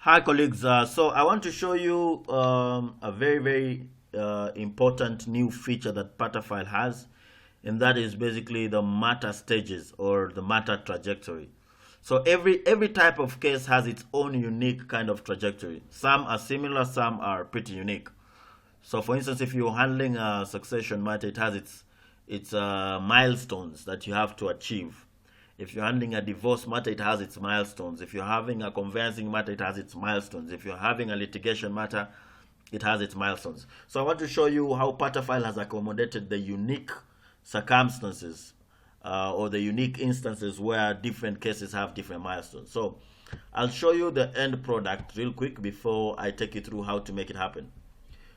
Hi, colleagues. So I want to show you a very important new feature that Patafile has, and that is basically the matter stages or the matter trajectory. So every type of case has its own unique kind of trajectory. Some are similar, some are pretty unique. So, for instance, if you're handling a succession matter, it has its milestones that you have to achieve. If you're handling a divorce matter, it has its milestones. If you're having a conveyancing matter, it has its milestones. If you're having a litigation matter, it has its milestones. So I want to show you how Patafile has accommodated the unique circumstances or the unique instances where different cases have different milestones. So I'll show you the end product real quick before I take you through how to make it happen.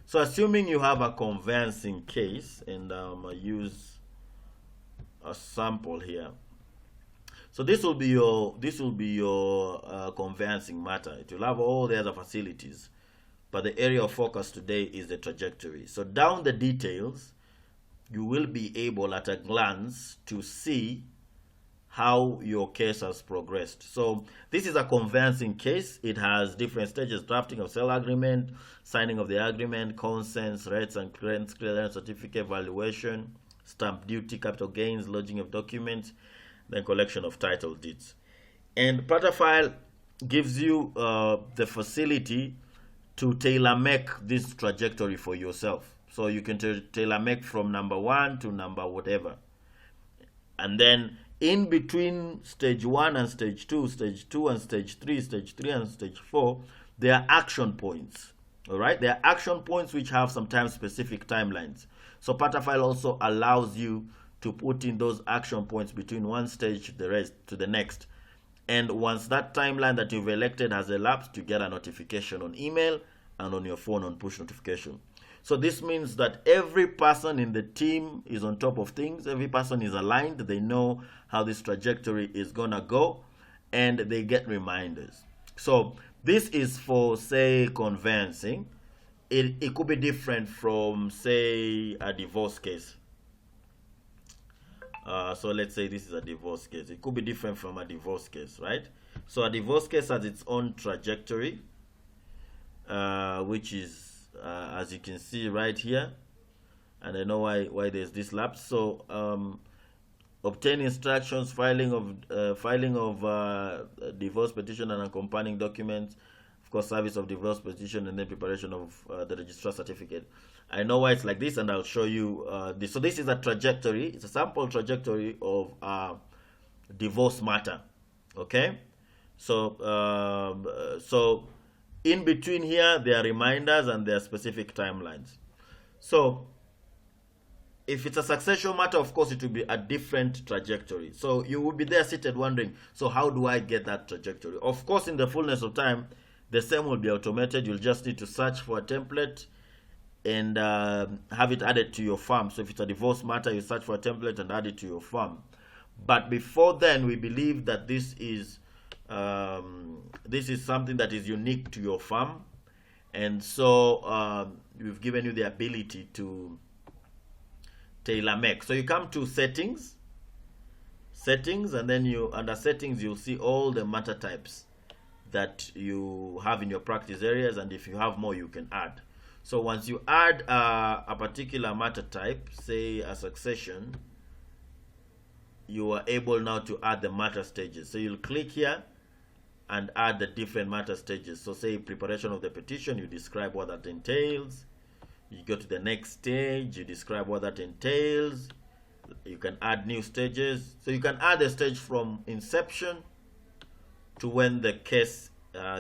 So assuming you have a conveyancing case, and I use a sample here. So this will be your conveyancing matter. It will have all the other facilities, but the area of focus today is the trajectory. So down the details, you will be able at a glance to see how your case has progressed. So this is a conveyancing case. It has different stages: drafting of sale agreement, signing of the agreement, consents, rates and clearance certificate, valuation, stamp duty, capital gains, lodging of documents, then collection of title deeds. And Patafile gives you the facility to tailor make this trajectory for yourself. So you can tailor make from number one to number whatever. And then in between stage one and stage two and stage three and stage four, there are action points. All right, there are action points which have sometimes specific timelines. So Patafile also allows you to put in those action points between one stage to the rest to the next. And once that timeline that you've elected has elapsed, you get a notification on email and on your phone on push notification. So this means that every person in the team is on top of things. Every person is aligned. They know how this trajectory is going to go, and they get reminders. So this is for, say, conveyancing. It could be different from, say, a divorce case. So let's say this is a divorce case. It could be different from a divorce case, right? So a divorce case has its own trajectory, which is, as you can see right here, and I know why there's this lapse. So obtain instructions, filing of divorce petition and accompanying documents, of course, service of divorce petition, and then preparation of the registrar certificate. I know why it's like this, and I'll show you this. So this is a trajectory. It's a sample trajectory of divorce matter. Okay, so in between here there are reminders and there are specific timelines. So if it's a succession matter, of course, it will be a different trajectory. So you will be there seated wondering, so how do I get that trajectory? Of course, in the fullness of time, the same will be automated. You'll just need to search for a template and have it added to your farm. So if it's a divorce matter, you search for a template and add it to your farm. But before then, we believe that this is something that is unique to your farm, and so we've given you the ability to tailor make. So you come to settings, and then you under settings you'll see all the matter types that you have in your practice areas, and if you have more you can add. So once you add a particular matter type, say a succession, you are able now to add the matter stages. So you'll click here and add the different matter stages. So say preparation of the petition, you describe what that entails. You go to the next stage, you describe what that entails. You can add new stages. So you can add a stage from inception to when the case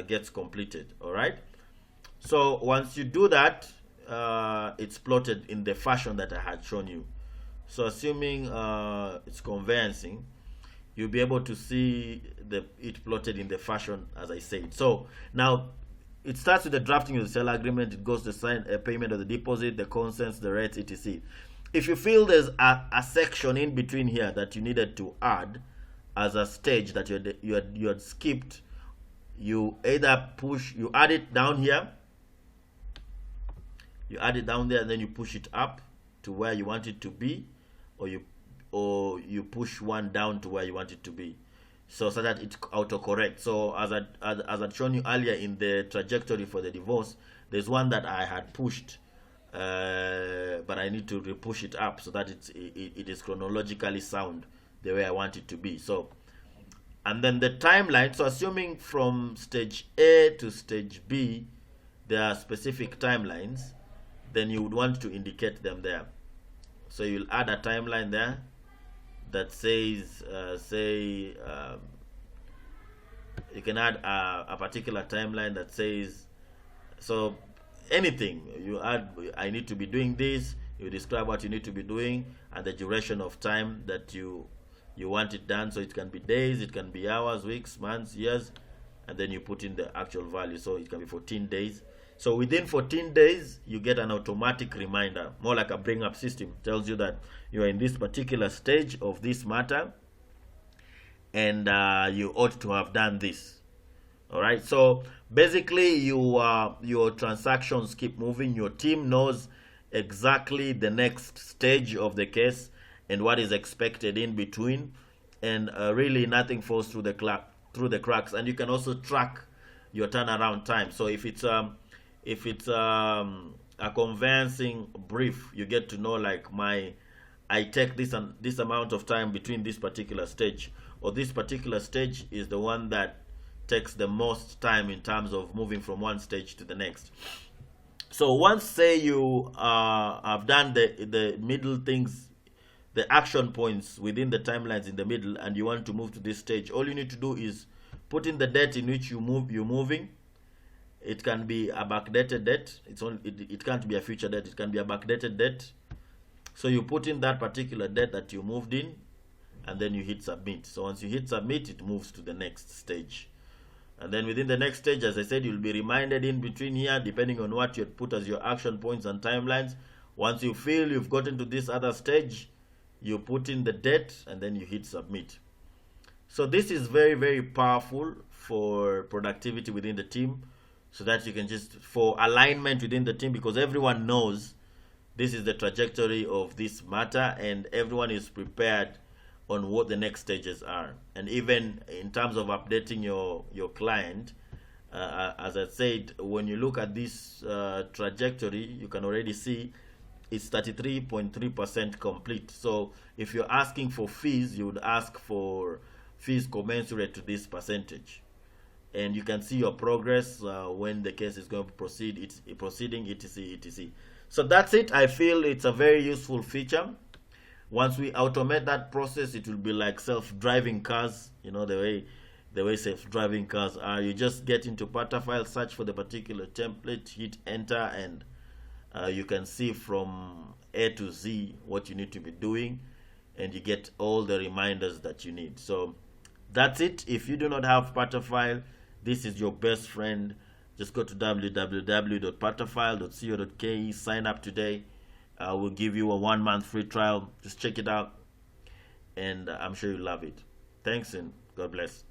gets completed. All right. So once you do that, it's plotted in the fashion that I had shown you. So assuming it's conveyancing, you'll be able to see it plotted in the fashion as I said. So now it starts with the drafting of the sale agreement. It goes to sign a payment of the deposit, the consents, the rates, etc. If you feel there's a section in between here that you needed to add as a stage that you had skipped, you either you add it down here, you add it down there, and then you push it up to where you want it to be, or you push one down to where you want it to be. so that it autocorrect. So as I'd shown you earlier in the trajectory for the divorce, there's one that I had pushed, but I need to repush it up so that it is chronologically sound the way I want it to be. So, and then the timeline. So assuming from stage A to stage B, there are specific timelines, then you would want to indicate them there. So you'll add a timeline there that says, you can add a particular timeline that says, so anything you add, I need to be doing this, you describe what you need to be doing and the duration of time that you want it done. So it can be days, it can be hours, weeks, months, years, and then you put in the actual value. So it can be 14 days. So within 14 days, you get an automatic reminder, more like a bring up system. Tells you that you are in this particular stage of this matter, and you ought to have done this. All right. So basically, your transactions keep moving. Your team knows exactly the next stage of the case and what is expected in between, and really nothing falls through the cracks. And you can also track your turnaround time. So if it's a conveyancing brief, you get to know, like, I take this amount of time between this particular stage, or this particular stage is the one that takes the most time in terms of moving from one stage to the next. So once, say, you have done the middle things, the action points within the timelines in the middle, and you want to move to this stage, all you need to do is put in the date in which you're moving. It can be a backdated date. It can't be a future date. It can be a backdated date. So you put in that particular date that you moved in, and then you hit submit. So once you hit submit, it moves to the next stage. And then within the next stage, as I said, you'll be reminded in between here, depending on what you had put as your action points and timelines. Once you feel you've gotten to this other stage, you put in the date, and then you hit submit. So this is very, very powerful for productivity within the team, so that you can for alignment within the team, because everyone knows this is the trajectory of this matter, and everyone is prepared on what the next stages are. And even in terms of updating your client, as I said, when you look at this trajectory, you can already see it's 33.3% complete. So if you're asking for fees, you would ask for fees commensurate to this percentage. And you can see your progress when the case is going to proceed, it's proceeding, etc. So that's it. I feel it's a very useful feature. Once we automate that process, it will be like self-driving cars. You know, the way self-driving cars are. You just get into Partafile, search for the particular template, hit enter, and you can see from A to Z what you need to be doing, and you get all the reminders that you need. So that's it. If you do not have Partafile, this is your best friend. Just go to www.partafile.co.ke, sign up today. We'll give you a 1-month free trial. Just check it out, and I'm sure you'll love it. Thanks, and God bless.